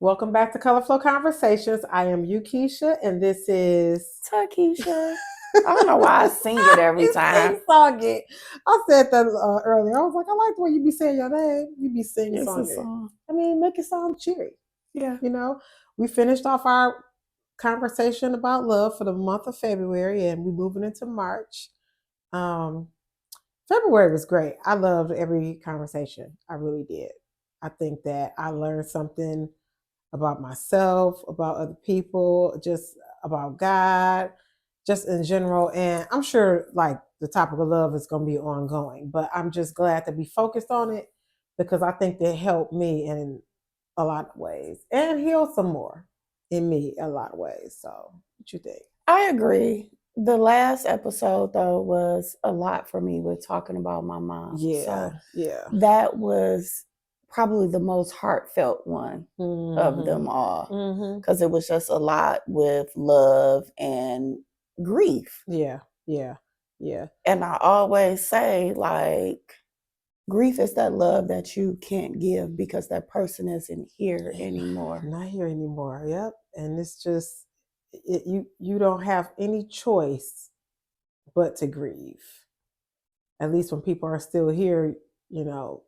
Welcome back to Colorflow Conversations. I am Uakeisha, and this is Tikisha. I don't know why I sing it every time. song it. I said that earlier. I was like, I like the way you be saying your name. You be singing It's a song it. song. I mean, make it sound cheery. Yeah. You know, we finished off our conversation about love for the month of February, and we're moving into March. Um, February was great. I loved every conversation. I really did. I think that I learned something about myself, about other people, just about God, just in general. And I'm sure like the topic of love is going to be ongoing, but I'm just glad to be focused on it because I think they helped me in a lot of ways and heal some more in me a lot of ways. So, what you think? I agree. The last episode though was a lot for me with talking about my mom. Yeah, yeah. That was probably the most heartfelt one of them all. Because it was just a lot with love and grief. Yeah, yeah, yeah. And I always say, like, grief is that love that you can't give because that person isn't here anymore. Not here anymore. Yep. And it's just you don't have any choice but to grieve. At least when people are still here, you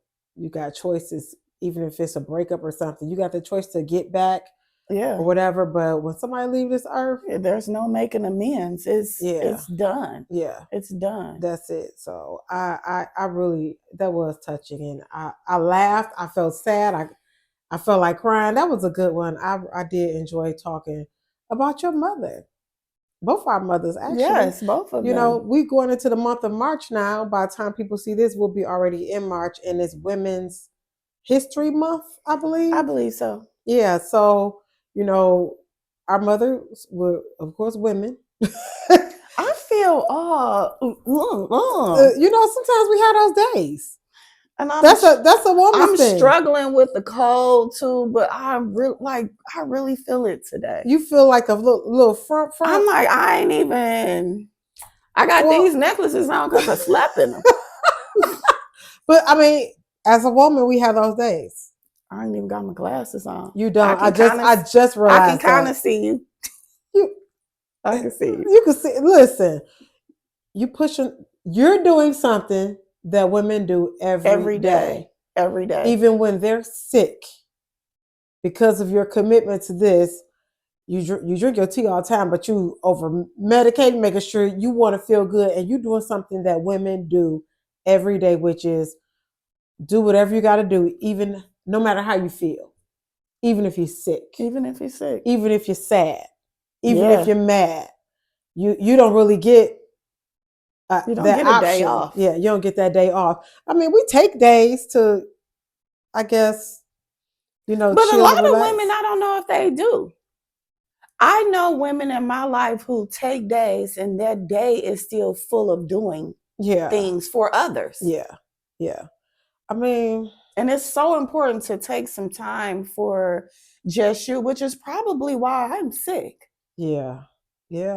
got choices. Even if it's a breakup or something, you got the choice to get back or whatever. But when somebody leaves this earth, there's no making amends. It's done. Yeah, it's done. That's it. So I really, that was touching, and I laughed. I felt sad. I felt like crying. That was a good one. I did enjoy talking about your mother. Both our mothers, actually. Yes, both of them. We're going into the month of March now. By the time people see this, we'll be already in March, and it's Women's History Month, I believe. I believe so. Yeah. So, our mothers were, of course, women. I feel, sometimes we have those days. And that's a woman thing. I'm struggling with the cold too, but I really feel it today. You feel like a little front. I'm like, I ain't even. I got these necklaces on because I slept in them. But I mean, as a woman, we have those days. I ain't even got my glasses on. You don't. I just realized. I can kind of see you. I can see you. You can see. Listen, you're doing something that women do every day. Every day. Even when they're sick. Because of your commitment to this, you drink your tea all the time, but you over medicate, making sure you want to feel good, and you're doing something that women do every day, which is do whatever you got to do, even no matter how you feel, even if you're sick, even if you're sick, even if you're sad, even if you're mad, you don't really get you don't get a day off. Yeah, you don't get that day off. I mean, we take days to, I guess, but a lot of women, I don't know if they do. I know women in my life who take days and that day is still full of doing things for others. Yeah. I mean, and it's so important to take some time for just you, which is probably why I'm sick. Yeah.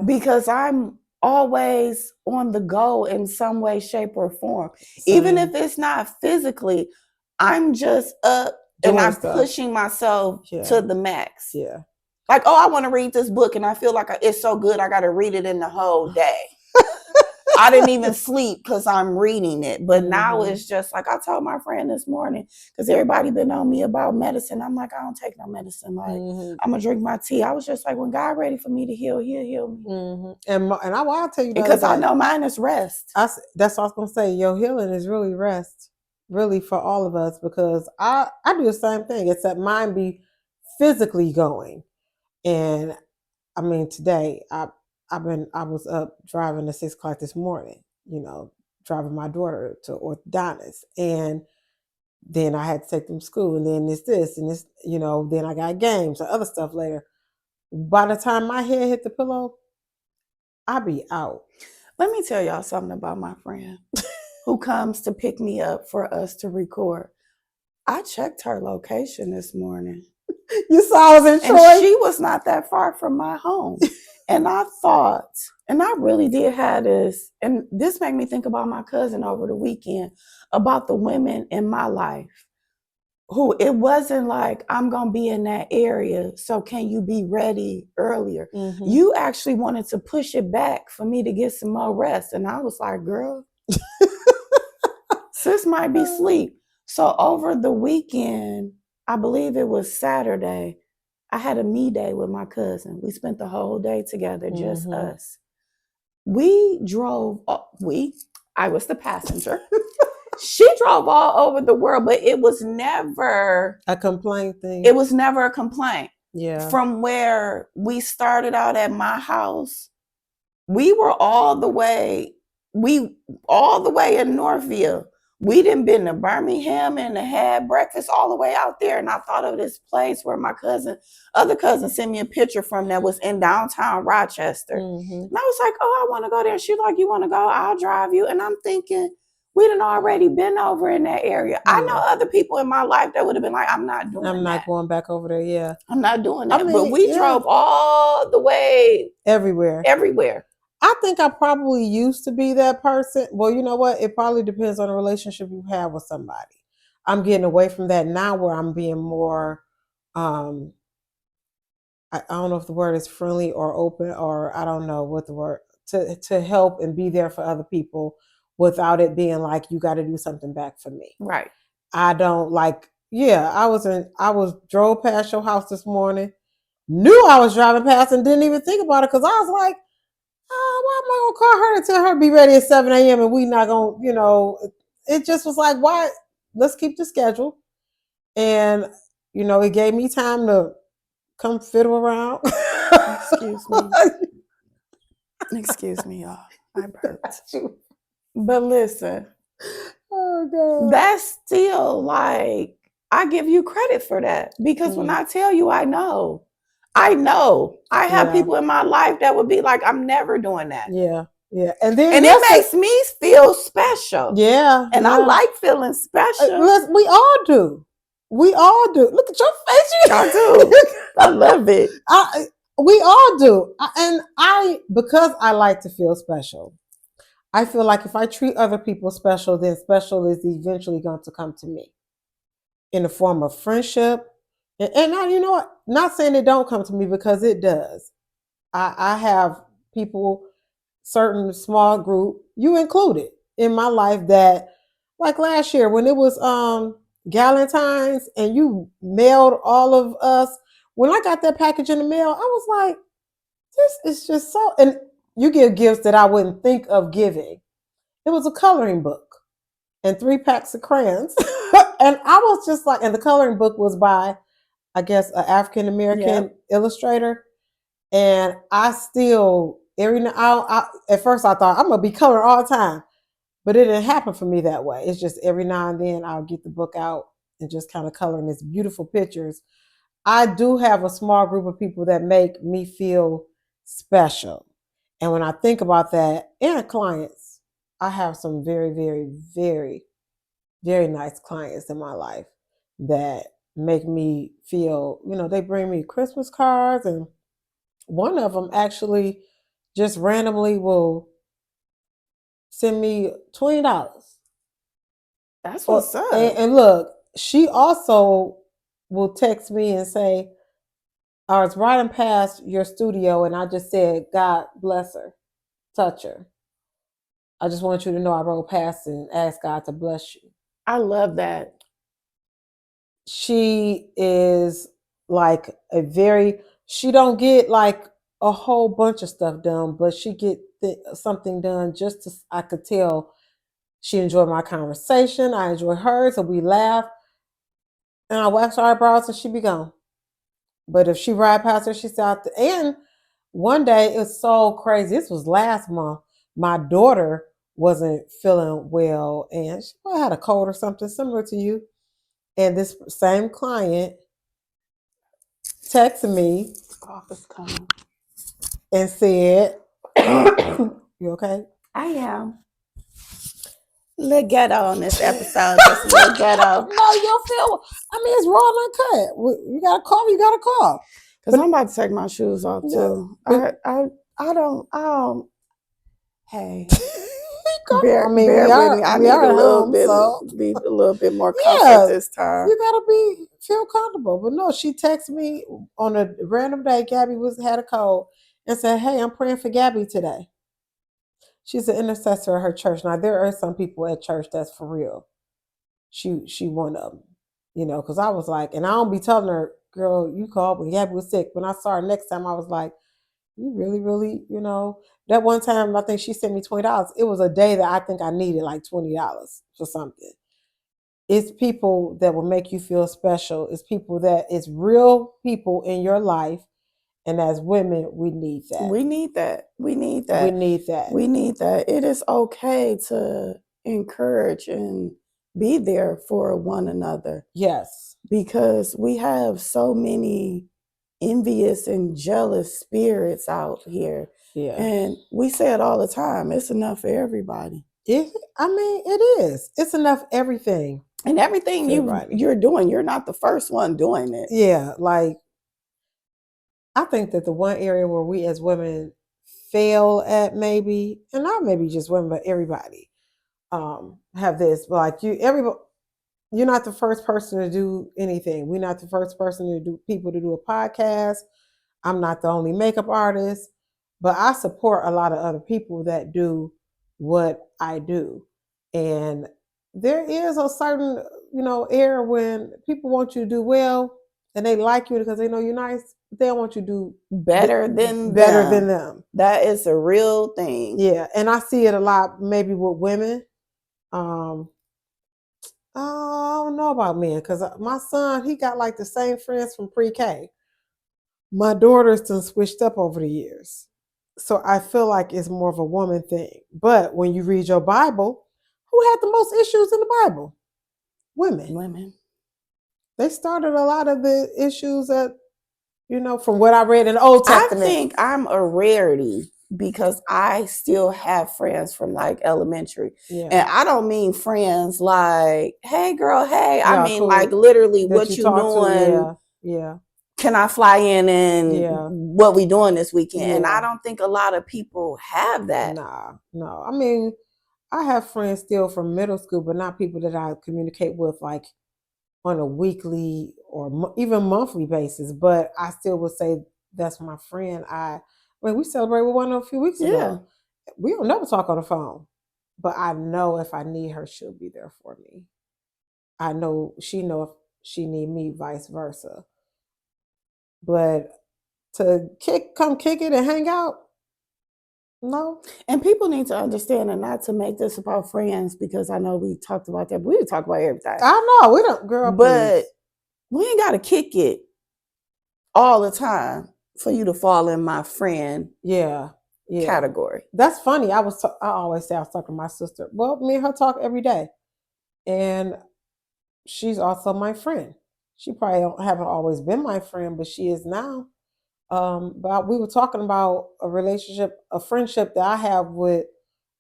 Because I'm always on the go in some way, shape, or form. Even if it's not physically, I'm just up and I'm pushing myself to the max. Yeah. Like, I want to read this book and I feel like it's so good, I got to read it in the whole day. I didn't even sleep because I'm reading it. But now it's just like I told my friend this morning, because everybody been on me about medicine. I'm like, I don't take no medicine. Like, I'm going to drink my tea. I was just like, when God ready for me to heal, he'll heal me. And I'll tell you, because I know mine is rest. That's what I was going to say. Your healing is really rest, really, for all of us, because I do the same thing, except mine be physically going. And I mean, today I was up driving at 6 o'clock this morning, driving my daughter to orthodontist, and then I had to take them to school, and then this and this, then I got games and other stuff later. By the time my head hit the pillow, I'll be out. Let me tell y'all something about my friend who comes to pick me up for us to record. I checked her location this morning. You saw I was in Troy? And she was not that far from my home. And I thought, and I really did have this, and this made me think about my cousin over the weekend, about the women in my life who it wasn't like, I'm gonna be in that area, so can you be ready earlier? Mhm. You actually wanted to push it back for me to get some more rest. And I was like, girl, sis might be asleep. So over the weekend, I believe it was Saturday, I had a me day with my cousin. We spent the whole day together, just Mhm. us. We drove, I was the passenger. She drove all over the world, but it was never A complaint thing. It was never a complaint. Yeah. From where we started out at my house, we were all the way in Northville. We done been to Birmingham and had breakfast all the way out there. And I thought of this place where my other cousin sent me a picture from that was in downtown Rochester. Mhm. And I was like, oh, I want to go there. She's like, you want to go? I'll drive you. And I'm thinking, we done already been over in that area. Yeah. I know other people in my life that would have been like, I'm not doing that. I'm not going back over there. Yeah. I'm not doing that. I mean, but we yeah. drove all the way Everywhere. I think I probably used to be that person. Well, you know what? It probably depends on the relationship you have with somebody. I'm getting away from that now where I'm being more, I don't know if the word is friendly or open, or I don't know what the word, to help and be there for other people without it being like, you got to do something back for me. Right. I don't like, I drove past your house this morning, knew I was driving past and didn't even think about it because I was like, why am I gonna call her and tell her to be ready at 7 a.m. and we not gonna, it just was like, why? Let's keep the schedule. And, it gave me time to come fiddle around. Excuse me, y'all. I burped. But listen, oh God. That's still like, I give you credit for that because when I tell you, I know. I have people in my life that would be like, I'm never doing that. Yeah. Yeah. And it makes me feel special. Yeah. And I like feeling special. We all do. Look at your face. I do. I love it. We all do. Because I like to feel special, I feel like if I treat other people special, then special is eventually going to come to me in the form of friendship. And now, you know what? Not saying it don't come to me, because it does. I have people, certain small group, you included, in my life that, like last year when it was Galentine's and you mailed all of us, when I got that package in the mail, I was like, this is just so, and you give gifts that I wouldn't think of giving. It was a coloring book and 3 packs of crayons. And I was just like, and the coloring book was by, I guess, an African American illustrator. And I still, at first I thought I'm gonna be coloring all the time, but it didn't happen for me that way. It's just every now and then I'll get the book out and just kind of coloring these beautiful pictures. I do have a small group of people that make me feel special. And when I think about that, and clients, I have some very, very, very, very nice clients in my life that make me feel, they bring me Christmas cards, and one of them actually just randomly will send me $20. That's what's up. And look, she also will text me and say, I was riding past your studio and I just said, God bless her, touch her. I just want you to know I rode past and asked God to bless you. I love that. She is like she don't get like a whole bunch of stuff done, but she get something done just to, I could tell she enjoyed my conversation. I enjoy hers, so we laugh. And I wax her eyebrows and she be gone. But if she ride past her, she's out there. And one day, it's so crazy. This was last month. My daughter wasn't feeling well, and she probably had a cold or something similar to you. And this same client texted me and said, you okay? I am. Little ghetto on this episode. Just a little ghetto. No, you'll feel. I mean, it's raw and uncut. You got to call. Because I'm about to take my shoes off too. I don't. Hey. comfortable. I mean, bear with me. I we need are a at little home, bit, so need a little bit more comfort yeah, this time. you gotta feel comfortable. But no, she texted me on a random day. Gabby had a cold and said, "Hey, I'm praying for Gabby today." She's an intercessor at her church. Now there are some people at church that's for real. She one of them, because I was like, and I don't be telling her, girl, you called when Gabby was sick. When I saw her next time, I was like, you really, really, that one time I think she sent me $20. It was a day that I think I needed like $20 for something. It's people that will make you feel special. It's people it's real people in your life. And as women, we need that. We need that. We need that. We need that. We need that. It is okay to encourage and be there for one another. Yes. Because we have so many envious and jealous spirits out here. Yeah. And we say it all the time. It's enough for everybody. It is. It's enough everything. And everything you're doing, you're not the first one doing it. Yeah, like I think that the one area where we as women fail at maybe, and not maybe just women, but everybody, have this. Like you're not the first person to do anything. We're not the first person to do a podcast. I'm not the only makeup artist, but I support a lot of other people that do what I do. And there is a certain, era when people want you to do well and they like you because they know you're nice. They don't want you to do better than them. That is a real thing. Yeah. And I see it a lot maybe with women. I don't know about men because my son, he got like the same friends from pre-K. My daughter's done switched up over the years. So I feel like it's more of a woman thing. But when you read your Bible, who had the most issues in the Bible? Women. Women. They started a lot of the issues that, from what I read in the Old Testament. I think I'm a rarity because I still have friends from like elementary. Yeah. And I don't mean friends like, hey girl, hey. I mean cool. Like literally that what you doing. Yeah. Can I fly in and what we doing this weekend? Yeah. And I don't think a lot of people have that. No. I mean, I have friends still from middle school, but not people that I communicate with like on a weekly or even monthly basis. But I still would say that's my friend. We celebrated with one a few weeks ago. We don't never talk on the phone, but I know if I need her, she'll be there for me. I know if she need me, vice versa. But to come kick it and hang out, no. And people need to understand and not to make this about friends because I know we talked about that, but we talk about everything. I know we don't, girl. But we ain't got to kick it all the time for you to fall in my friend category. That's funny. I always say I was talking to my sister. Well, me and her talk every day, and she's also my friend. She probably haven't always been my friend, but she is now. But we were talking about a friendship that I have with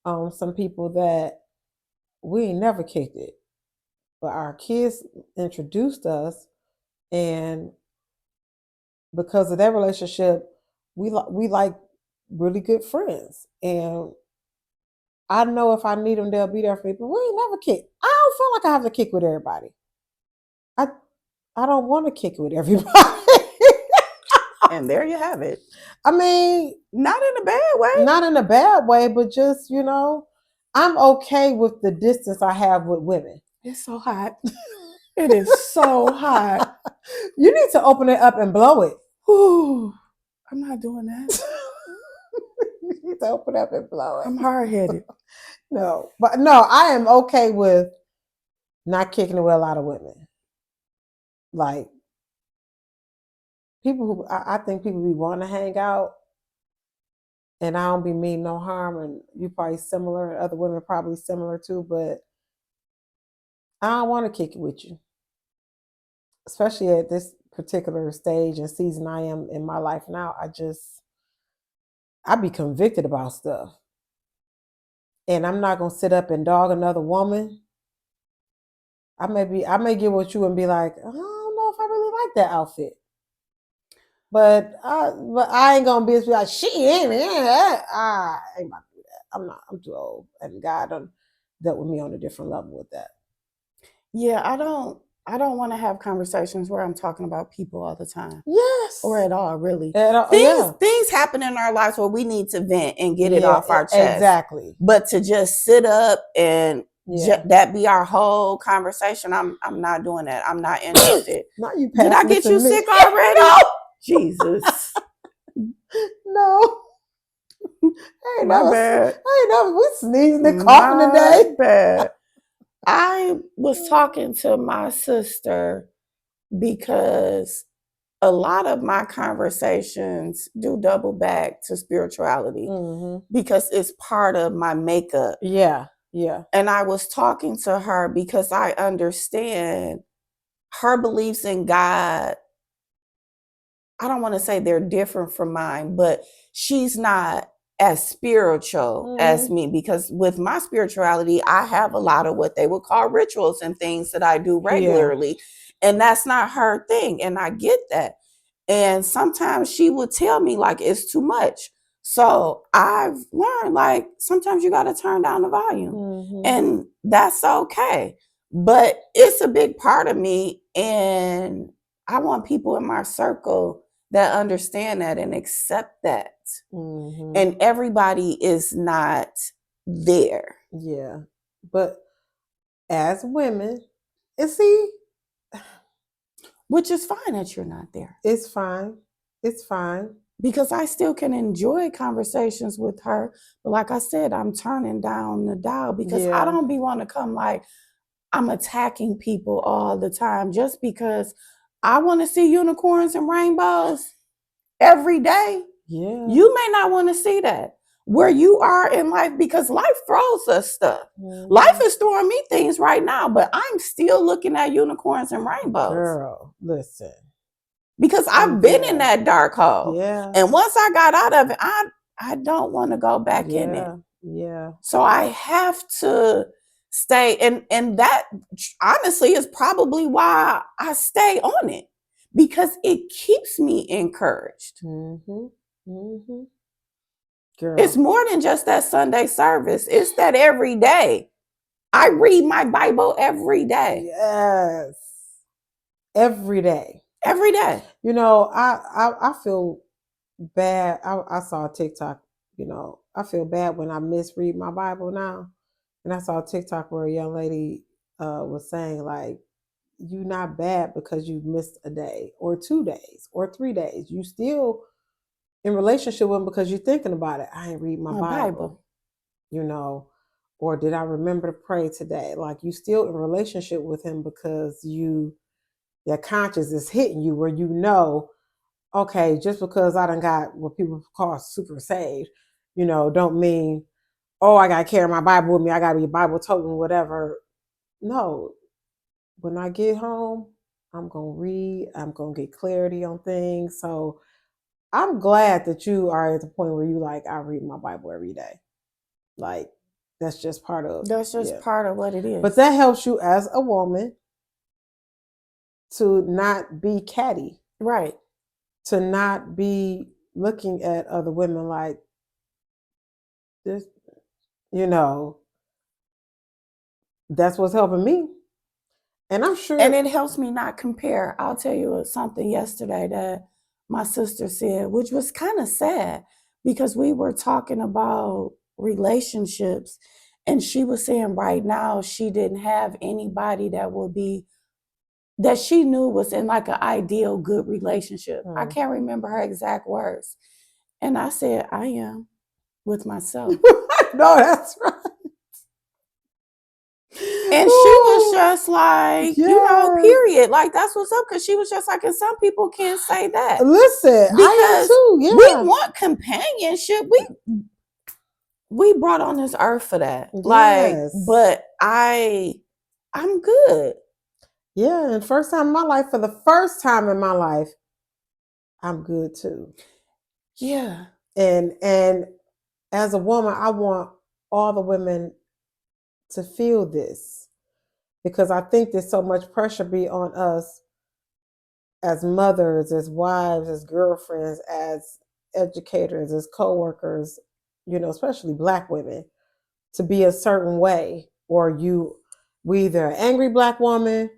some people that we ain't never kicked it, but our kids introduced us, and because of that relationship, we like really good friends, and I know if I need them, they'll be there for me. But we ain't never kick. I don't feel like I have to kick with everybody. I don't want to kick it with everybody. And there you have it. I mean, not in a bad way. Not in a bad way, but just, I'm okay with the distance I have with women. It's so hot. It is so hot. You need to open it up and blow it. Ooh, I'm not doing that. You need to open it up and blow it. I'm hard-headed. No, I am okay with not kicking it with a lot of women. Like, people who I think people be wanting to hang out, and I don't be mean no harm, and you probably similar, and other women probably similar too, but I don't want to kick it with you. Especially at this particular stage and season I am in my life now. I be convicted about stuff. And I'm not gonna sit up and dog another woman. I may get with you and be like, I don't know if I really like that outfit. But I ain't gonna be like, she ain't I ain't about to do that. I'm too old, and God done dealt with me on a different level with that. Yeah, I don't want to have conversations where I'm talking about people all the time. Yes. Or at all, really. Yeah. Things happen in our lives where we need to vent and get it off our chest. Exactly. But to just sit up and that be our whole conversation, I'm not doing that. I'm not interested. Not you. Did I get you sick already? Jesus. No. Hey, my bad. Hey, no, we sneezing and coughing today. Bad. I was talking to my sister because a lot of my conversations do double back to spirituality because it's part of my makeup. Yeah. And I was talking to her because I understand her beliefs in God. I don't want to say they're different from mine, but she's not as spiritual as me, because with my spirituality, I have a lot of what they would call rituals and things that I do regularly. And that's not her thing. And I get that. And sometimes she would tell me like it's too much. So I've learned like sometimes you got to turn down the volume, and that's okay. But it's a big part of me, and I want people in my circle that understand that and accept that. And everybody is not there. Yeah. But as women, see, which is fine that you're not there. It's fine. Because I still can enjoy conversations with her. But like I said, I'm turning down the dial because I don't be want to come like I'm attacking people all the time just because I want to see unicorns and rainbows every day. Yeah. You may not want to see that where you are in life, because life throws us stuff. Life is throwing me things right now, but I'm still looking at unicorns and rainbows. Girl, listen. Because I've been in that dark hole. Yeah. And once I got out of it, I don't want to go back in it. Yeah. So I have to stay. And that honestly is probably why I stay on it, because it keeps me encouraged. Girl. It's more than just that Sunday service. It's that every day. I read my Bible every day. Yes. Every day. Every day. You know, I feel bad. I saw a TikTok, you know, I feel bad when I misread my Bible now. And I saw a TikTok where a young lady was saying, like, you're not bad because you missed a day or 2 days or 3 days. You still in relationship with him because you're thinking about it. I ain't read my Bible. You know, or did I remember to pray today? Like, you still in relationship with him because your conscience is hitting you where you know, okay, just because I done got what people call super saved, you know, don't mean, oh, I got to carry my Bible with me. I got to be Bible toting, whatever. No, when I get home, I'm going to read. I'm going to get clarity on things. So I'm glad that you are at the point where you like, I read my Bible every day. Like, that's just part of part of what it is. But that helps you as a woman to not be catty. Right. To not be looking at other women like this, you know. That's what's helping me. And I'm sure. And it helps me not compare. I'll tell you something yesterday that my sister said, which was kind of sad, because we were talking about relationships, and she was saying right now she didn't have anybody that she knew was in like an ideal good relationship. I can't remember her exact words. And I said, I am with myself. No, that's right. And she was just like, you know, period. Like, that's what's up. Because she was just like, and some people can't say that. Listen, because I am too. Yeah. We want companionship. We brought on this earth for that. Yes. Like, but I'm good. Yeah, and for the first time in my life, I'm good too. Yeah. And as a woman, I want all the women to feel this, because I think there's so much pressure be on us as mothers, as wives, as girlfriends, as educators, as co-workers, especially Black women, to be a certain way, or we either an angry Black woman,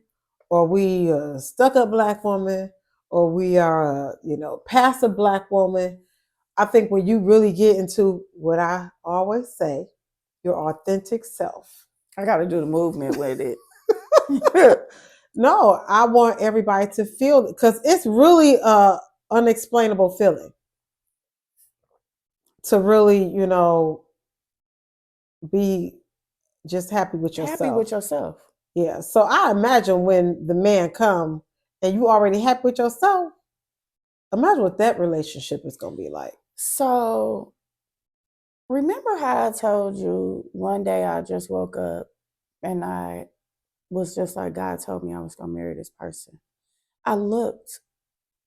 or we a stuck up Black woman, or we are a passive Black woman. I think when you really get into what I always say, your authentic self. I got to do the movement with it. No, I want everybody to feel it because it's really a unexplainable feeling to really, be just happy with yourself. Happy with yourself. Yeah. So I imagine when the man come and you already happy with yourself, imagine what that relationship is going to be like. So remember how I told you one day I just woke up and I was just like, God told me I was going to marry this person.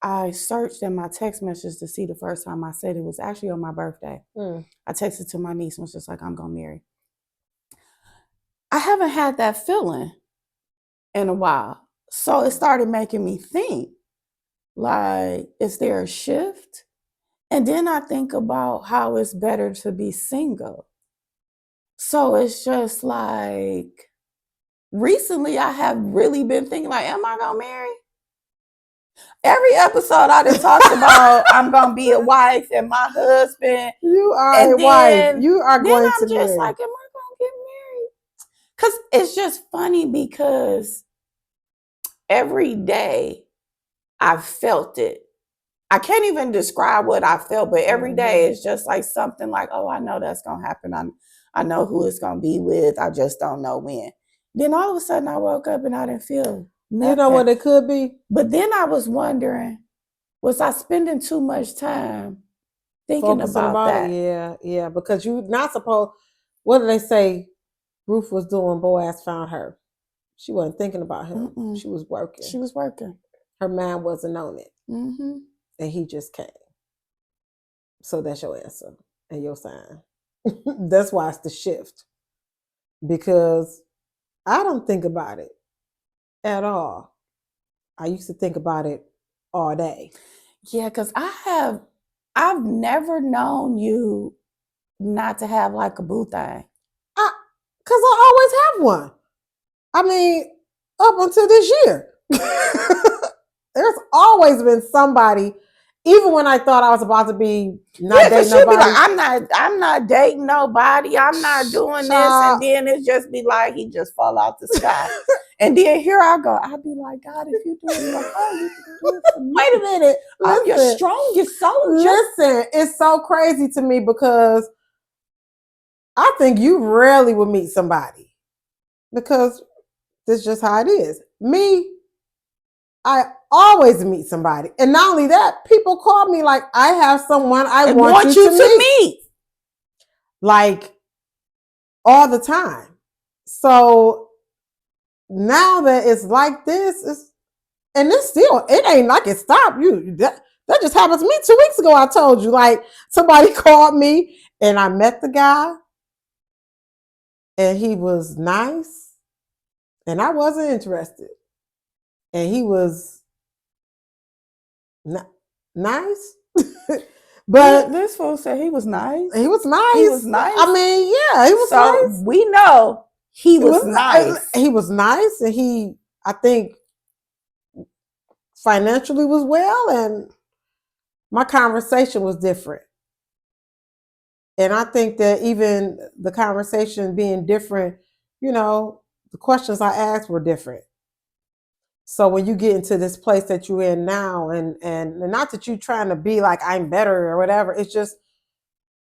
I searched in my text messages to see the first time I said it was actually on my birthday. I texted to my niece and was just like, I'm going to marry. I haven't had that feeling in a while. So it started making me think, like, is there a shift? And then I think about how it's better to be single. So it's just like, recently I have really been thinking, like, am I going to marry? Every episode I done talked about I'm going to be a wife and my husband. You are a wife. You are going to marry. Then I'm just like, am I going to get married? Because it's just funny because every day I felt it. I can't even describe what I felt, but every day it's just like something like, oh, I know that's going to happen. I know who it's going to be with. I just don't know when. Then all of a sudden I woke up and I didn't feel nothing. You know what it could be? But then I was wondering, was I spending too much time thinking about that? It? Yeah, because you're not supposed, what do they say Ruth was doing, Boaz found her? She wasn't thinking about him. Mm-mm. She was working. Her mind wasn't on it. Mm-hmm. And he just came. So that's your answer and your sign. That's why it's the shift. Because I don't think about it at all. I used to think about it all day. Yeah, because I've never known you not to have like a boo thing. Because I always have one. I mean, up until this year. There's always been somebody, even when I thought I was about to be not dating nobody. Be like, I'm not dating nobody. I'm not doing this. And then it just be like, he just fall out the sky. And then here I go. I'd be like, God, if you do it for her, you can do it for me. Wait a minute. I'm your strongest soldier. Listen, it's so crazy to me because I think you rarely will meet somebody because this is just how it is. Me, I always meet somebody. And not only that, people call me like, I have someone I want you to meet. Like, all the time. So, now that it's like this, it ain't like it stopped. That just happened to me 2 weeks ago. I told you, like, somebody called me and I met the guy and he was nice and I wasn't interested. And he was nice. But this fool said he was nice. He was nice. He was nice. I mean, yeah, he was nice. We know he was nice. He was nice, and I think, financially was well, and my conversation was different. And I think that even the conversation being different, the questions I asked were different. So when you get into this place that you're in now, and not that you're trying to be like I'm better or whatever, it's just,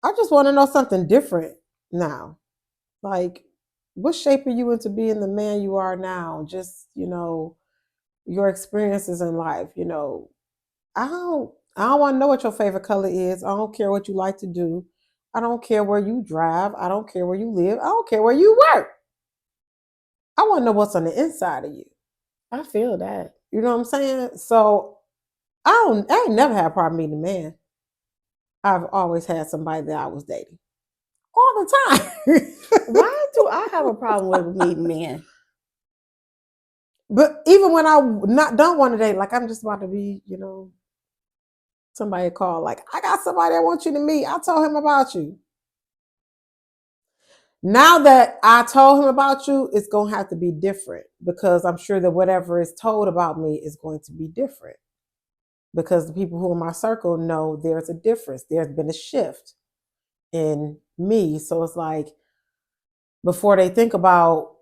I just want to know something different now. Like, what's shaping you into being the man you are now? Just, your experiences in life, I don't want to know what your favorite color is. I don't care what you like to do. I don't care where you drive. I don't care where you live. I don't care where you work. I want to know what's on the inside of you. I feel that. You know what I'm saying? So I ain't never had a problem meeting a man. I've always had somebody that I was dating. All the time. Why do I have a problem with meeting men? But even when I don't want to date, like I'm just about to be, somebody called, like, I got somebody I want you to meet. I told him about you. Now that I told him about you, it's going to have to be different because I'm sure that whatever is told about me is going to be different because the people who are in my circle know there's a difference. There's been a shift in me. So it's like before they think about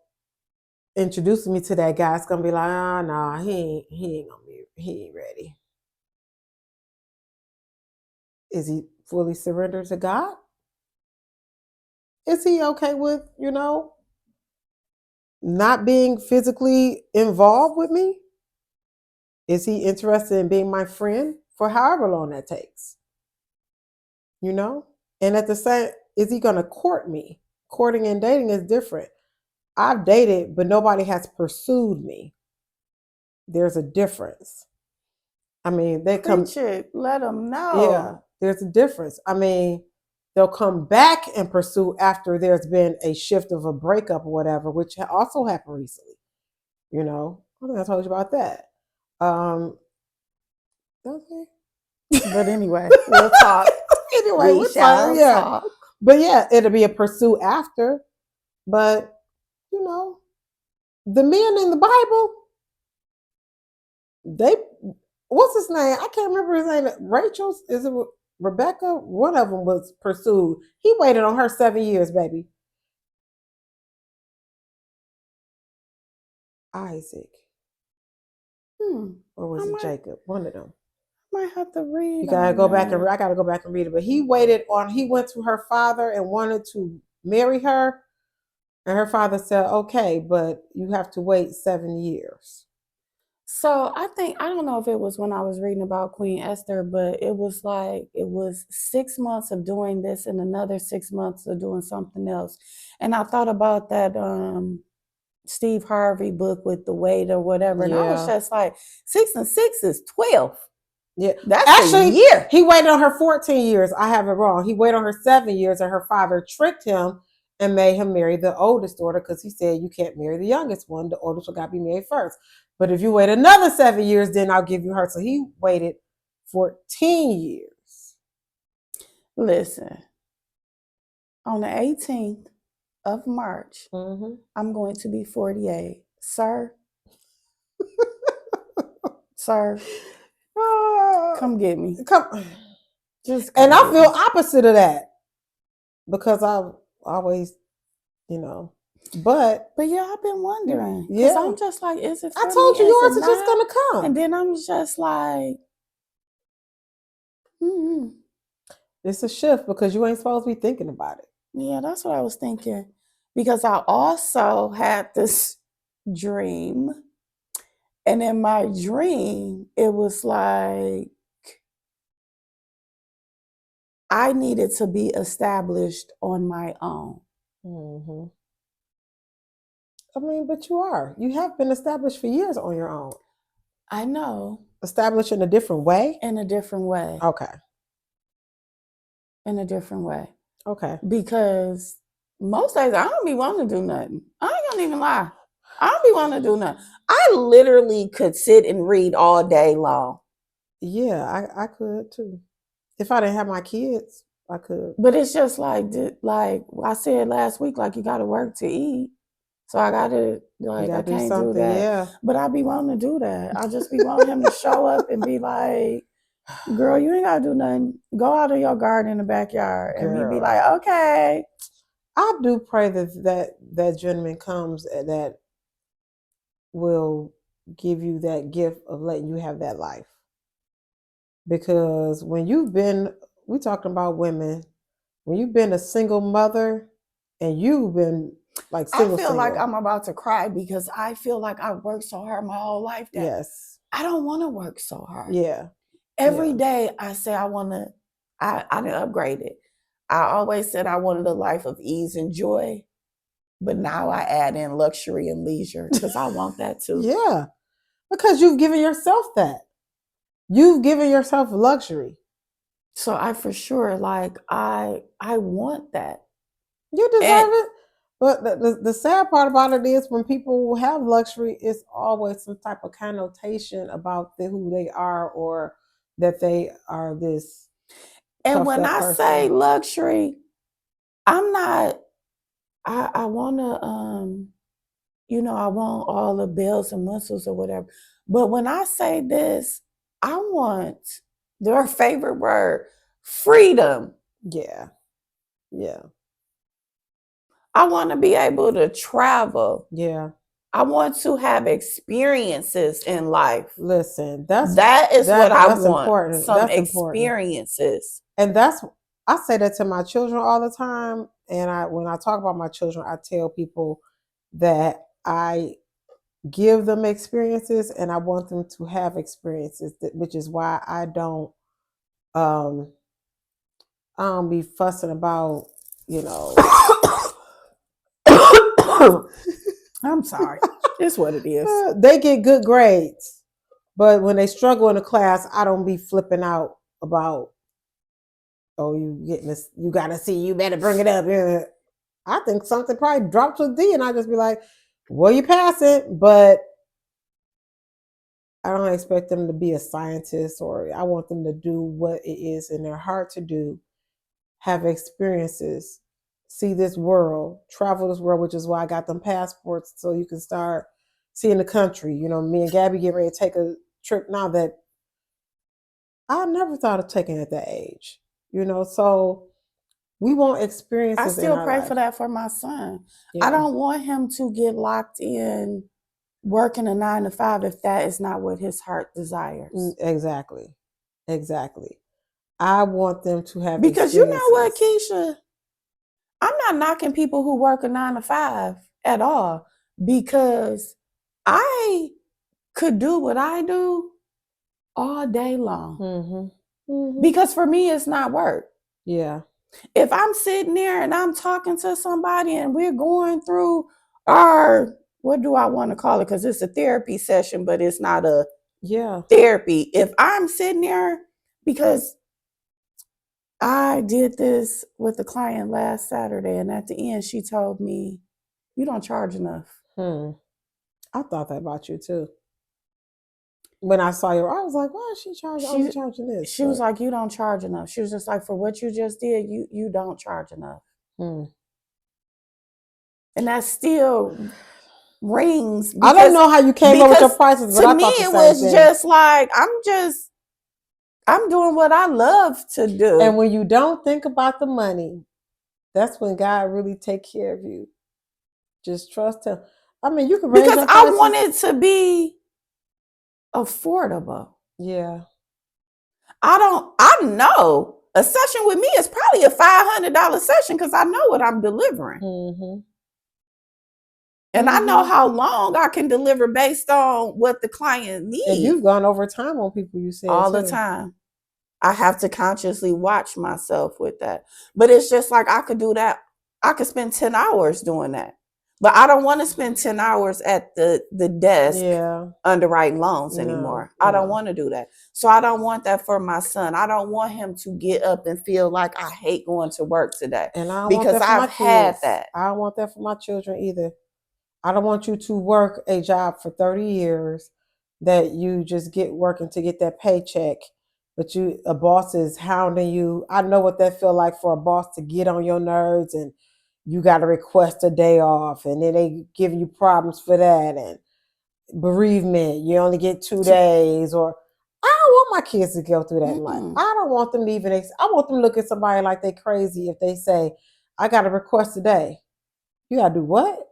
introducing me to that guy, it's going to be like, oh, no, he ain't ready. Is he fully surrendered to God? Is he okay with, not being physically involved with me? Is he interested in being my friend for however long that takes? And at the same, is he going to court me? Courting and dating is different. I've dated, but nobody has pursued me. There's a difference. I mean, they come. Preach it. Let them know. Yeah, there's a difference. I mean, they'll come back and pursue after there's been a shift of a breakup or whatever, which also happened recently. I think I told you about that. Okay. But anyway, we'll talk. Anyway, we shall talk. But yeah, it'll be a pursue after. But, the men in the Bible, what's his name? I can't remember his name. Rachel's, is it Rebecca? One of them was pursued. He waited on her 7 years, baby. Isaac. Or was it Jacob? One of them. Might have to read. You gotta go back and I gotta go back and read it. But he went to her father and wanted to marry her. And her father said, okay, but you have to wait 7 years. So I don't know if it was when I was reading about Queen Esther, but it was 6 months of doing this and another 6 months of doing something else. And I thought about that Steve Harvey book with the weight or whatever. And I was just like, 6 and 6 is 12. Yeah. That's actually a year. He waited on her 14 years. I have it wrong. He waited on her 7 years and her father tricked him and made him marry the oldest daughter because he said you can't marry the youngest one. The oldest one got to be married first. But if you wait another 7 years, then I'll give you her. So he waited 14 years. Listen, on the 18th of March, I'm going to be 48. Sir, sir, come get me. And I feel opposite of that because I've always, but yeah, I've been wondering. Because I'm just like, is it for I told me? you yours is just gonna come. And then I'm just like, It's a shift because you ain't supposed to be thinking about it. Yeah, that's what I was thinking. Because I also had this dream. And in my dream, it was like I needed to be established on my own. I mean, but you are. You have been established for years on your own. I know. Established in a different way? In a different way. Okay. In a different way. Okay. Because most days I don't be wanting to do nothing. I ain't gonna even lie. I don't be wanting to do nothing. I literally could sit and read all day long. Yeah, I could too. If I didn't have my kids, I could. But it's just like I said last week, like you gotta work to eat. So I gotta I can't do that. Yeah. But I be wanting to do that. I just be wanting him to show up and be like, girl, you ain't gotta do nothing. Go out in your garden in the backyard. And me be like, okay. I do pray that gentleman comes that will give you that gift of letting you have that life. Because when we talking about women, when you've been a single mother and you've been like single, I feel like I'm about to cry because I feel like I've worked so hard my whole life that yes, I don't want to work so hard. Yeah. Every day I say I didn't upgrade it. I always said I wanted a life of ease and joy, but now I add in luxury and leisure because I want that too. Yeah, because you've given yourself that. You've given yourself luxury. So I for sure I want that. You deserve it. But the sad part about it is when people have luxury, it's always some type of connotation about who they are or that they are this. And when I say luxury, I I want to, I want all the bells and whistles or whatever. But when I say this, I want their favorite word, freedom. Yeah. Yeah. I want to be able to travel. Yeah. I want to have experiences in life. Listen, That is what I that's want. important. Some That's important. experiences. And I say that to my children all the time. And when I talk about my children, I tell people that I give them experiences and I want them to have experiences, which is why um I don't be fussing about, you know. I'm sorry. It's what it is. They get good grades, but when they struggle in a class, I don't be flipping out about, oh, you getting this, you gotta see, you better bring it up. Yeah. I think something probably dropped to a D, and I just be like, well, you pass it, but I don't expect them to be a scientist, or I want them to do what it is in their heart to do, have experiences, see this world, travel this world, which is why I got them passports so you can start seeing the country. You know, me and Gabby get ready to take a trip now that I never thought of taking at that age. You know, so we want I experiences in still our pray life. for that for my son. Yeah. I don't want him to get locked in working a 9 to 5 if that is not what his heart desires. Exactly. Exactly. I want them to have Because you know what, experiences. Keisha? I'm not knocking people who work a 9 to 5 at all, because I could do what I do all day long. Mm-hmm. Mm-hmm. Because for me, it's not work. Yeah. If I'm sitting there and I'm talking to somebody and we're going through our, what do I want to call it? Because it's a therapy session, but it's not a therapy. If I'm sitting there, because I did this with a client last Saturday, and at the end, she told me, you don't charge enough. I thought that about you too. When I saw you, I was like, why is she only charging this? She was like, you don't charge enough. She was just like, for what you just did, you don't charge enough. And that still rings. I don't know how you came up with your prices, but to I me, thought the it same was thing. just like, I'm doing what I love to do. And when you don't think about the money, that's when God really take care of you. Just trust Him. I mean, you can raise your prices. I want it to be affordable. Yeah. I know a session with me is probably a $500 session because I know what I'm delivering. Mm-hmm. And I know how long I can deliver based on what the client needs. And you've gone over time on people, you said. All the time. I have to consciously watch myself with that. But it's just like I could do that. I could spend 10 hours doing that. But I don't want to spend 10 hours at the desk underwriting loans anymore. I don't want to do that. So I don't want that for my son. I don't want him to get up and feel like I hate going to work today. And I don't because want that for I've my had kids. that. I don't want that for my children either. I don't want you to work a job for 30 years that you just get working to get that paycheck, but a boss is hounding you. I know what that feel like for a boss to get on your nerves, and you got to request a day off, and then they give you problems for that, and bereavement, you only get 2 days, or I don't want my kids to go through that in life. I don't want them to even, I want them to look at somebody like they crazy if they say, I got to request a day. You got to do what?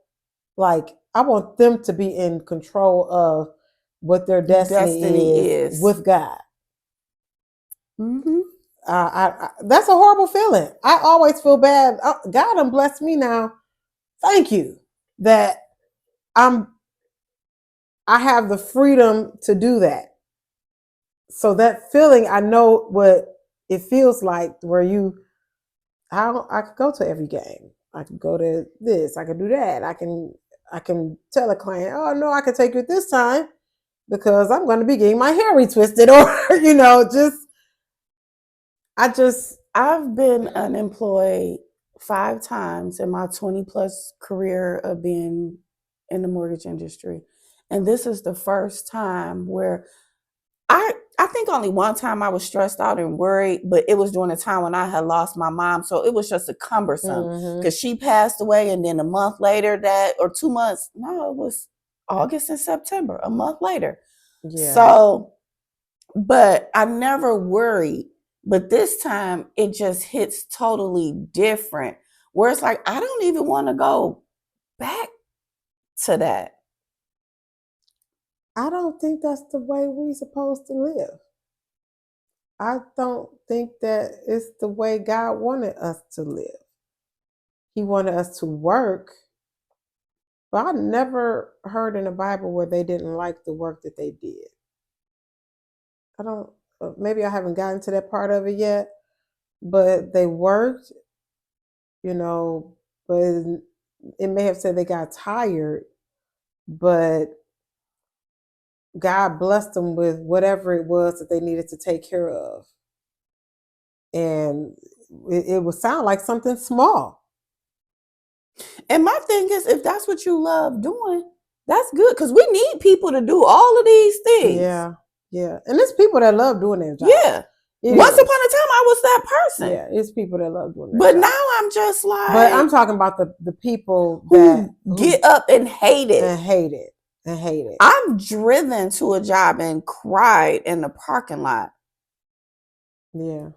Like, I want them to be in control of what their destiny is with God. Mm-hmm. That's a horrible feeling. I always feel bad. God done blessed me now. Thank you that I have the freedom to do that. So that feeling, I know what it feels like, where I could go to every game. I could go to this. I could do that. I can tell a client, oh no, I can take you at this time because I'm going to be getting my hair retwisted, or I've been unemployed 5 times in my 20 plus career of being in the mortgage industry. And this is the first time where I think only one time I was stressed out and worried, but it was during the time when I had lost my mom. So it was just a cumbersome because she passed away, and then a month later, or 2 months, no, it was August and September, a month later. Yeah. So, but I never worried. But this time it just hits totally different, where it's like, I don't even want to go back to that. I don't think that's the way we're supposed to live. I don't think that it's the way God wanted us to live. He wanted us to work, but I never heard in the Bible where they didn't like the work that they did. I don't, maybe I haven't gotten to that part of it yet, but they worked, you know, but it may have said they got tired, but God blessed them with whatever it was that they needed to take care of. And it would sound like something small. And my thing is, if that's what you love doing, that's good, because we need people to do all of these things. Yeah, yeah. And it's people that love doing their job. Yeah. Once upon a time, I was that person. Yeah, it's people that love doing their But job. now I'm just like. But I'm talking about the people who get up and hate it. And hate it. And hate it. I've driven to a job and cried in the parking lot. Yeah.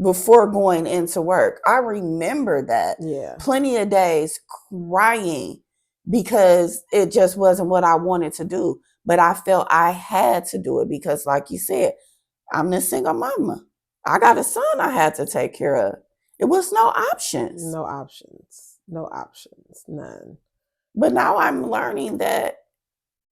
Before going into work. I remember that. Yeah. Plenty of days crying because it just wasn't what I wanted to do. But I felt I had to do it because, like you said, I'm the single mama. I got a son I had to take care of. It was no options. No options. No options. None. But now I'm learning that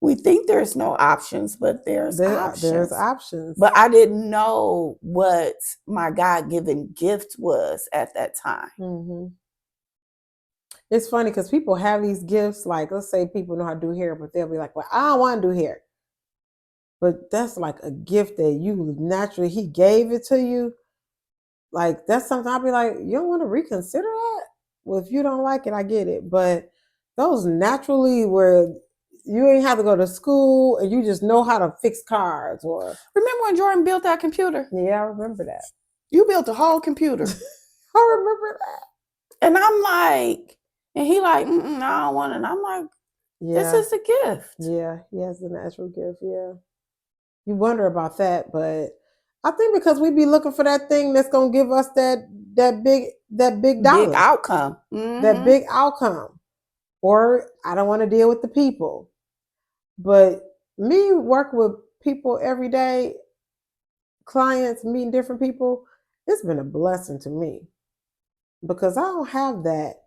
we think there's no options, but there's options. There's options. But I didn't know what my God-given gift was at that time. Mm-hmm. It's funny because people have these gifts. Like, let's say people know how to do hair, but they'll be like, well, I don't want to do hair. But that's like a gift that you naturally, he gave it to you. Like, that's something I'll be like, you don't want to reconsider that? Well, if you don't like it, I get it. But those naturally where you ain't have to go to school and you just know how to fix cars. Or remember when Jordan built that computer? Yeah, I remember that. You built a whole computer. I remember that. And I'm like, and he like, I don't want it. And I'm like, this is a gift. Yeah, he has the natural gift. Yeah. You wonder about that, but I think because we be looking for that thing that's gonna give us that big dollar. Big outcome. Mm-hmm. That big outcome. Or I don't want to deal with the people. But me work with people every day, clients, meeting different people, it's been a blessing to me. Because I don't have that.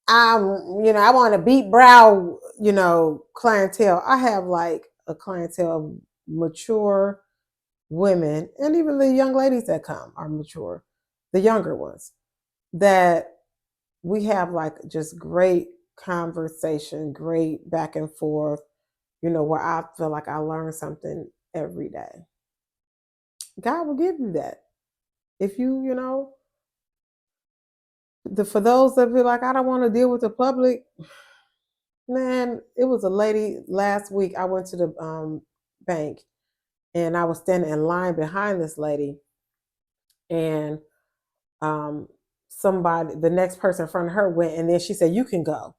I want to beat brow, clientele. I have like a clientele of mature women, and even the young ladies that come are mature, the younger ones, that we have like just great conversation, great back and forth, where I feel like I learn something every day. God will give you that. If for those that feel like I don't want to deal with the public, man, it was a lady last week. I went to the bank and I was standing in line behind this lady, and somebody, the next person in front of her went, and then she said, "You can go."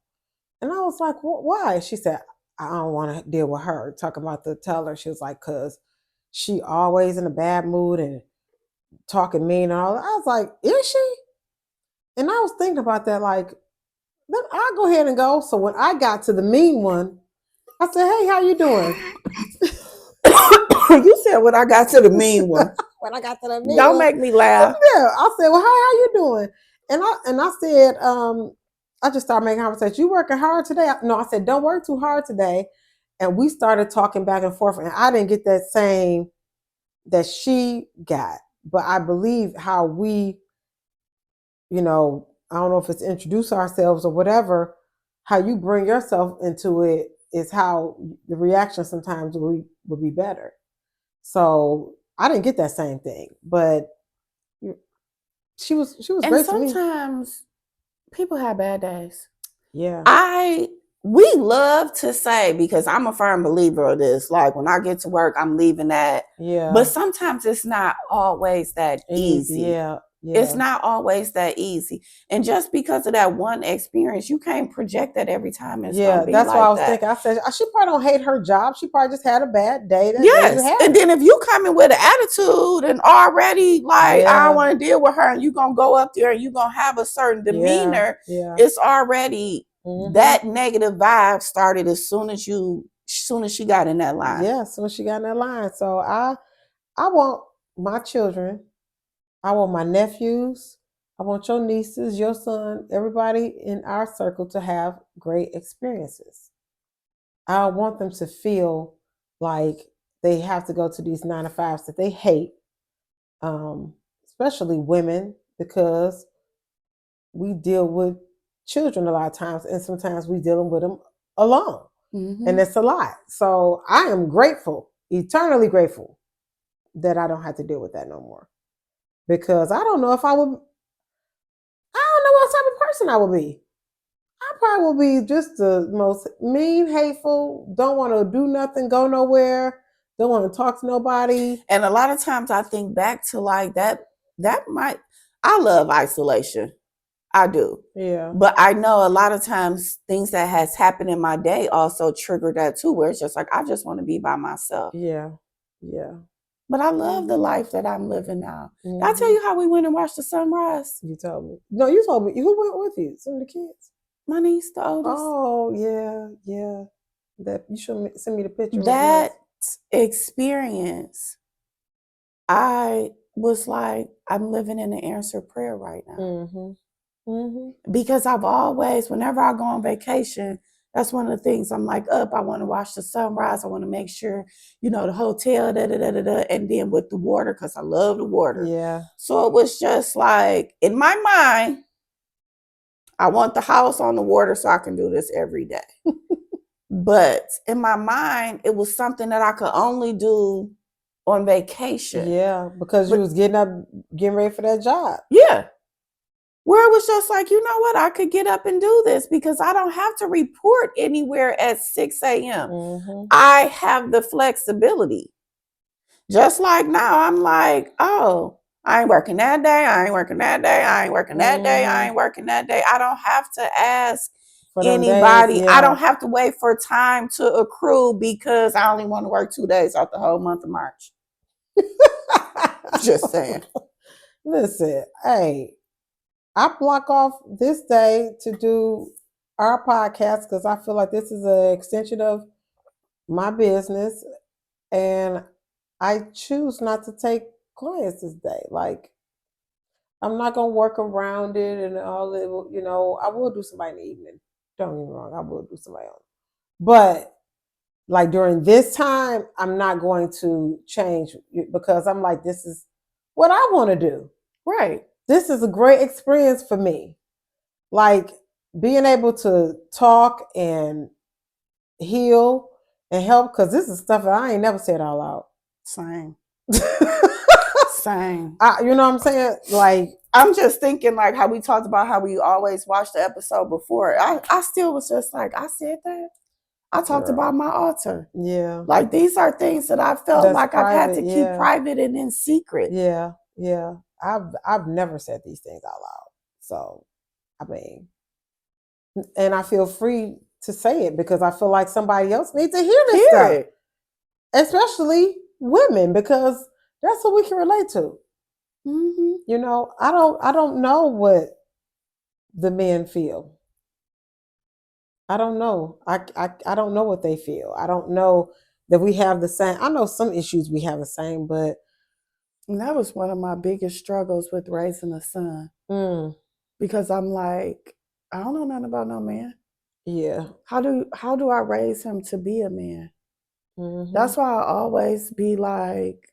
And I was like, why? She said, I don't want to deal with her. Talking about the teller. She was like, because she always in a bad mood and talking mean and all. I was like, is she? And I was thinking about that, like, I'll go ahead and go. So when I got to the mean one, I said, hey, how you doing? You said when I got to the mean one. When I got to the mean Don't one. make me laugh. Yeah. I said, well, how you doing? And I said, I just started making conversation. You working hard today? No, I said, don't work too hard today. And we started talking back and forth. And I didn't get that same that she got. But I believe how we, I don't know if it's introduce ourselves or whatever, how you bring yourself into it is how the reaction sometimes will be better. So I didn't get that same thing. But she was and great sometimes to me. People have bad days. Yeah. I we love to say, because I'm a firm believer of this, like when I get to work, I'm leaving that. Yeah. But sometimes it's not always that easy. Yeah. It's not always that easy. And just because of that one experience, you can't project that every time it's gonna be that's like what I was that. thinking. I said, she probably don't hate her job. She probably just had a bad day that day Yes. you had And it. then if you come in with an attitude and already like, I don't want to deal with her, and you're gonna go up there and you're gonna have a certain demeanor, it's already that negative vibe started as soon as she got in that line. Yeah, as soon as she got in that line. So I want my children, I want my nephews, I want your nieces, your son, everybody in our circle to have great experiences. I want them to feel like they have to go to these 9-to-5s that they hate, especially women, because we deal with children a lot of times, and sometimes we dealing with them alone, and it's a lot. So I am grateful, eternally grateful, that I don't have to deal with that no more, because I don't know if I don't know what type of person I would be. I probably would be just the most mean, hateful, don't want to do nothing, go nowhere, don't want to talk to nobody. And a lot of times I think back to like that I love isolation. I do. Yeah. But I know a lot of times things that has happened in my day also trigger that too, where it's just like, I just want to be by myself. Yeah. Yeah. But I love the life that I'm living now. Did I tell you how we went and watched the sunrise? You told me. No, you told me. Who went with you? Some of the kids? My niece, the oldest. Oh, yeah. That you should send me the picture. That experience, I was like, I'm living in an answered prayer right now. Because I've always, whenever I go on vacation, that's one of the things I'm like, I want to watch the sunrise. I want to make sure, the hotel, and then with the water, because I love the water. Yeah. So it was just like, in my mind, I want the house on the water so I can do this every day. But in my mind, it was something that I could only do on vacation. Yeah, because you was getting ready for that job. Yeah. Where it was just like, you know what? I could get up and do this because I don't have to report anywhere at 6 a.m. I have the flexibility. Just like now, I'm like, I ain't working that day. I ain't working that day. I ain't working that day. I ain't working that day. I don't have to ask anybody. I don't have to wait for time to accrue because I only want to work 2 days out the whole month of March. Just saying. Listen, hey, I block off this day to do our podcast because I feel like this is an extension of my business, and I choose not to take clients this day. Like, I'm not gonna work around it and all it. I will do somebody in the evening. Don't get me wrong, I will do somebody else. But like during this time, I'm not going to change because I'm like, this is what I want to do. Right. This is a great experience for me. Like being able to talk and heal and help, because this is stuff that I ain't never said out loud. Same. Same. You know what I'm saying? Like, I'm just thinking like how we talked about how we always watched the episode before. I still was just like, I said that. I talked about my altar. Yeah. Like these are things that I felt like private, I've had to keep private and in secret. Yeah. Yeah. I've never said these things out loud. So, I mean, and I feel free to say it because I feel like somebody else needs to hear this stuff. Especially women, because that's what we can relate to. I don't know what the men feel. I don't know. I don't know what they feel. I don't know that we have the same. I know some issues we have the same, but that was one of my biggest struggles with raising a son. Because I'm like, I don't know nothing about no man. Yeah. How do I raise him to be a man? That's why I always be like,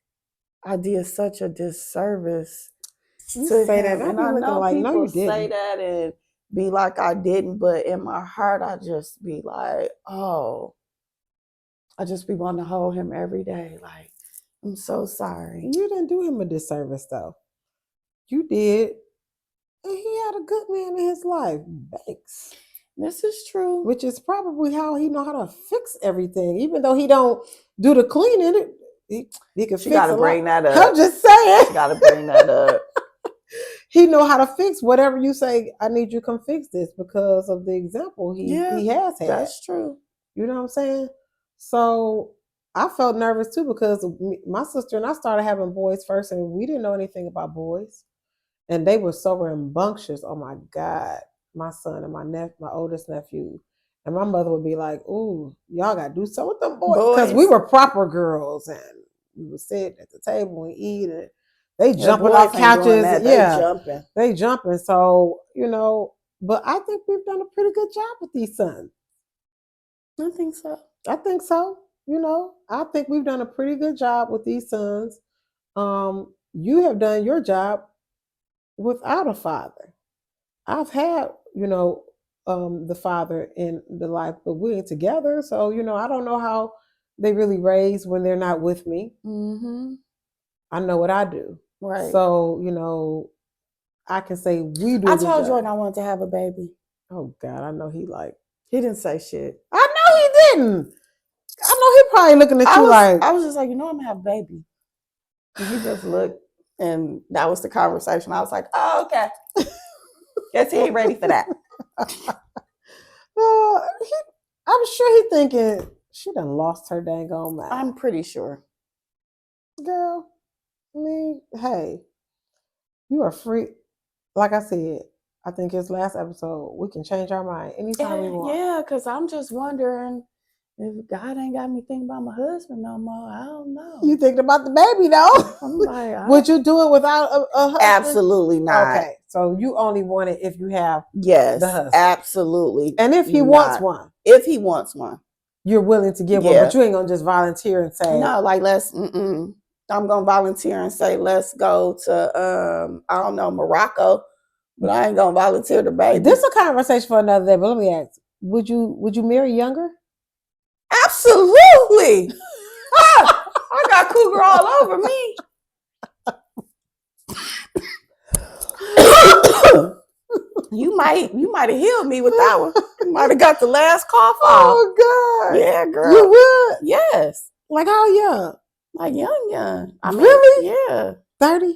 I did such a disservice to say him. That. And I know like, people no, say that and be like I didn't, but in my heart I just be like, I just be wanting to hold him every day. Like, I'm so sorry. You didn't do him a disservice though. You did. And he had a good man in his life. Thanks. This is true. which is probably how he know how to fix everything. Even though he don't do the cleaning, he can She fix gotta a bring lot. that up. I'm just saying. She gotta bring that up. He know how to fix whatever you say. I need you to come fix this because of the example he has had. That's true. You know what I'm saying? So I felt nervous too because my sister and I started having boys first, and we didn't know anything about boys, and they were so rambunctious. Oh my God, my son and my oldest nephew, and my mother would be like, "Ooh, y'all got to do something with them boys," because we were proper girls, and we would sit at the table and eat, and they jumping on couches. They jumping. So but I think we've done a pretty good job with these sons. I think so. I think so. I think we've done a pretty good job with these sons. You have done your job without a father. I've had, the father in the life, but we ain't together. So, I don't know how they really raise when they're not with me. Mm-hmm. I know what I do. Right. So, I can say we do. I told Jordan I wanted to have a baby. Oh God, I know he didn't say shit. I know he didn't. I know he probably looking at you I was just like, I'm gonna have a baby. And he just looked, and that was the conversation. I was like, oh, okay. Guess he ain't ready for that. I'm sure he thinking she done lost her dang on mind. I'm pretty sure. Girl, hey, you are free. Like I said, I think his last episode, we can change our mind anytime we want. Yeah, because I'm just wondering if God ain't got me thinking about my husband no more. I don't know. You thinking about the baby though? I'm like, would you do it without a husband? Absolutely not. Okay, so you only want it if you have the husband. Absolutely. And if he wants one, you're willing to give one, but you ain't gonna just volunteer and say no. Like I'm gonna volunteer and say let's go to I don't know, Morocco. But I ain't gonna volunteer the baby. This is a conversation for another day. But let me ask: Would you marry younger? Absolutely. I got cougar all over me. You might have healed me with that one. You might have got the last cough off. Oh God! Yeah, girl. You would? Yes. Like how young? Like young. I mean, really? Yeah. 30?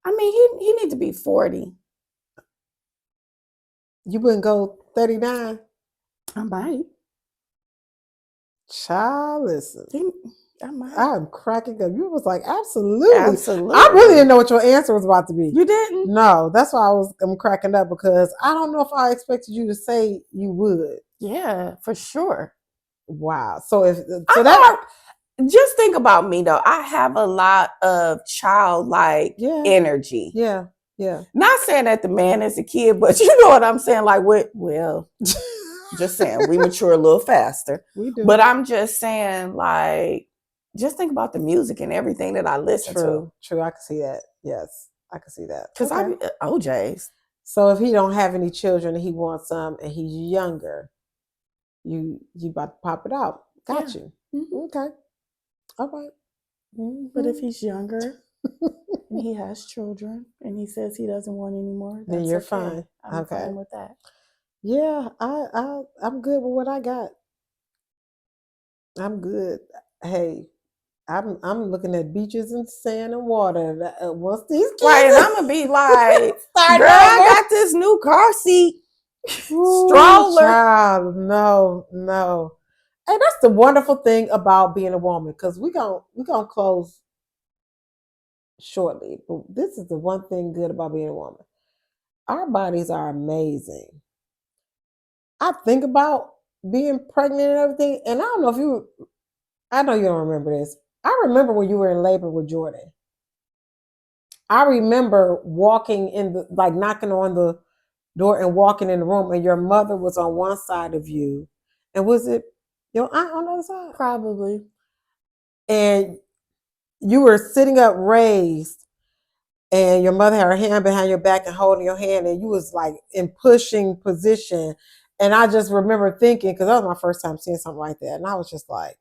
I mean, he needs to be 40. You wouldn't go 39? I might. Child, listen. I might. I'm cracking up. You was like, absolutely. Absolutely. I really didn't know what your answer was about to be. You didn't? No, that's why I'm cracking up because I don't know if I expected you to say you would. Yeah, for sure. Wow. So just think about me though. I have a lot of childlike energy. Yeah. Not saying that the man is a kid, but you know what I'm saying? Like just saying we mature a little faster. We do. But I'm just saying, like, just think about the music and everything that I listen to. True. I can see that. Yes, I can see that. Because OJ's. So if he don't have any children and he wants some and he's younger, you about to pop it out. Got you. Mm-hmm. Okay. All right. Mm-hmm. But if he's younger and he has children and he says he doesn't want any more, then you're fine. I'm fine with that. Yeah, I'm good with what I got. I'm good. Hey, I'm looking at beaches and sand and water. Once these kids right, and I'm gonna be like, girl, I got this new car seat. Stroller. Child, no. And that's the wonderful thing about being a woman, because we're gonna close shortly. But this is the one thing good about being a woman. Our bodies are amazing. I think about being pregnant and everything, and I don't know I know you don't remember this. I remember when you were in labor with Jordan. I remember walking knocking on the door and walking in the room, and your mother was on one side of you. And was it your aunt on the other side? Probably. And you were sitting up raised, and your mother had her hand behind your back and holding your hand, and you was like in pushing position. And I just remember thinking, because that was my first time seeing something like that, and I was just like,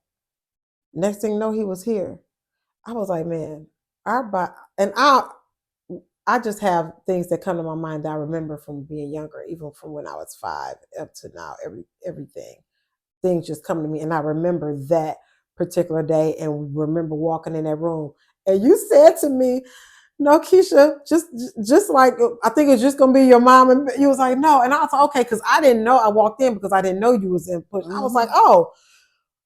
next thing you know, he was here. I was like, man, our body, and I just have things that come to my mind that I remember from being younger, even from when I was 5 up to now. Everything, things just come to me, and I remember that particular day, and remember walking in that room, and you said to me, "No, Keisha, just like I think it's just gonna be your mom." And you was like, "No," and I was like, "Okay," because I didn't know. I walked in because I didn't know you was in push. I was like, "Oh,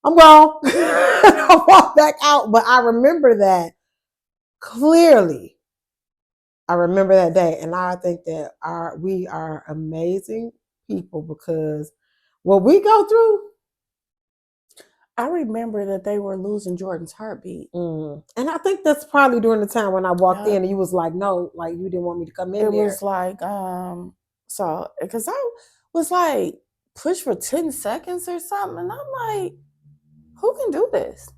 I'm gone." I walked back out, but I remember that clearly. I remember that day, and I think that we are amazing people because what we go through. I remember that they were losing Jordan's heartbeat. And I think that's probably during the time when I walked in and you was like, no, like you didn't want me to come in it there. It was like, so, because I was like, push for 10 seconds or something. And I'm like, who can do this?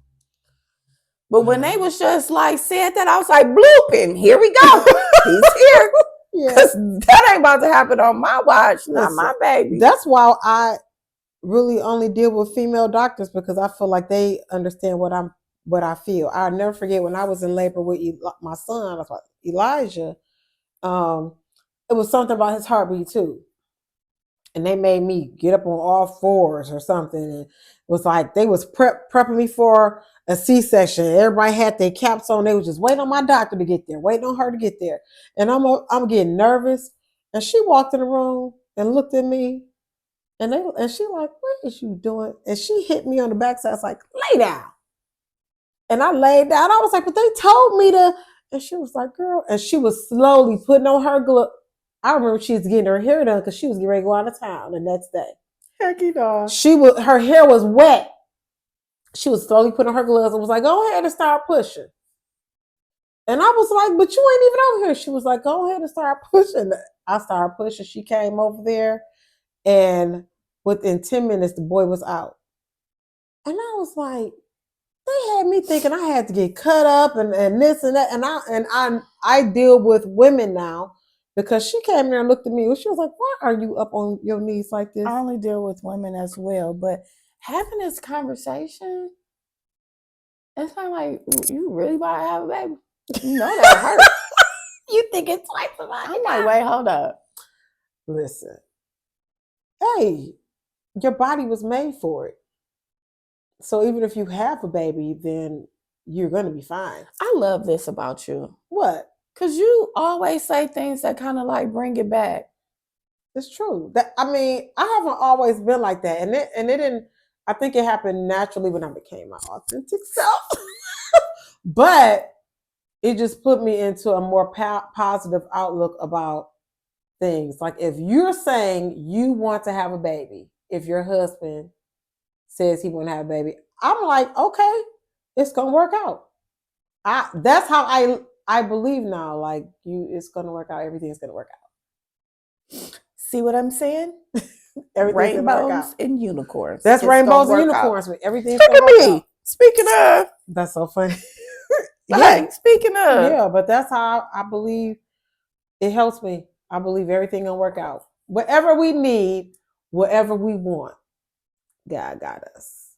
But when they was just like said that, I was like, blooping, here we go. He's here. Because that ain't about to happen on my watch, not my baby. That's why I really only deal with female doctors, because I feel like they understand what I feel. I'll never forget when I was in labor with my son, Elijah. It was something about his heartbeat too. And they made me get up on all fours or something. And it was like they was prepping me for a C-section. Everybody had their caps on. They was just waiting on my doctor to get there, waiting on her to get there. And I'm getting nervous. And she walked in the room and looked at me. And she like, what is you doing? And she hit me on the backside. I was like, lay down. And I laid down. I was like, but they told me to. And she was like, girl. And she was slowly putting on her glove. I remember she was getting her hair done because she was getting ready to go out of town the next day. Hecky dog. Her hair was wet. She was slowly putting on her gloves and was like, go ahead and start pushing. And I was like, but you ain't even over here. She was like, go ahead and start pushing. I started pushing. She came over there. And within 10 minutes, the boy was out. And I was like, they had me thinking I had to get cut up and this and that. And I deal with women now. Because she came there and looked at me. She was like, why are you up on your knees like this? I only deal with women as well. But having this conversation, it's not like, you really about to have a baby? You know that hurt. You think it's twice about it? I'm like, wait, hold up. Listen. Hey, your body was made for it. So even if you have a baby, then you're going to be fine. I love this about you. What? Because you always say things that kind of like bring it back. It's true. I haven't always been like that. And it didn't, I think it happened naturally when I became my authentic self. But it just put me into a more positive outlook about things. Like if you're saying you want to have a baby, if your husband says he want to have a baby, I'm like, okay, it's going to work out. That's how I believe now, like it's going to work out. Everything's going to work out. See what I'm saying? Rainbows and unicorns. That's rainbows and unicorns. Everything's Look at me. Out. Speaking of. That's so funny. Like, speaking of. Yeah, but that's how I believe it helps me. I believe everything going to work out. Whatever we need, whatever we want, God got us.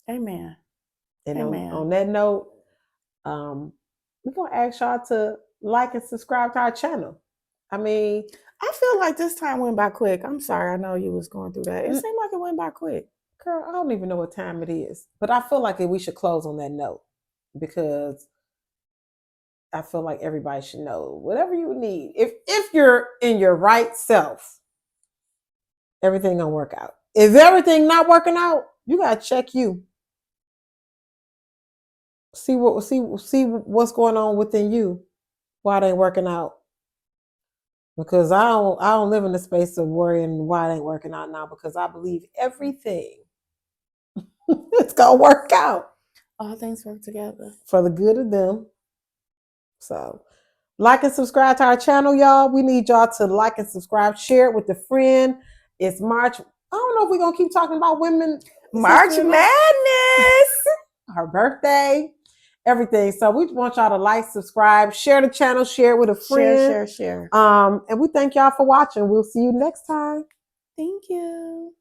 Amen. And on that note, we're going to ask y'all to like and subscribe to our channel. I feel like this time went by quick. I'm sorry. I know you was going through that. It seemed like it went by quick. Girl, I don't even know what time it is. But I feel like we should close on that note because I feel like everybody should know whatever you need. If you're in your right self, everything going to work out. If everything not working out, you got to check you. See what's going on within you. Why it ain't working out. Because I don't live in the space of worrying why it ain't working out now, because I believe everything it's gonna work out. All things work together for the good of them. So like and subscribe to our channel, y'all. We need y'all to like and subscribe, share it with a friend. It's March. I don't know if we're gonna keep talking about women. March Madness. Her birthday. Everything. So we want y'all to like, subscribe, share the channel, share it with a friend. Share. And we thank y'all for watching. We'll see you next time. Thank you.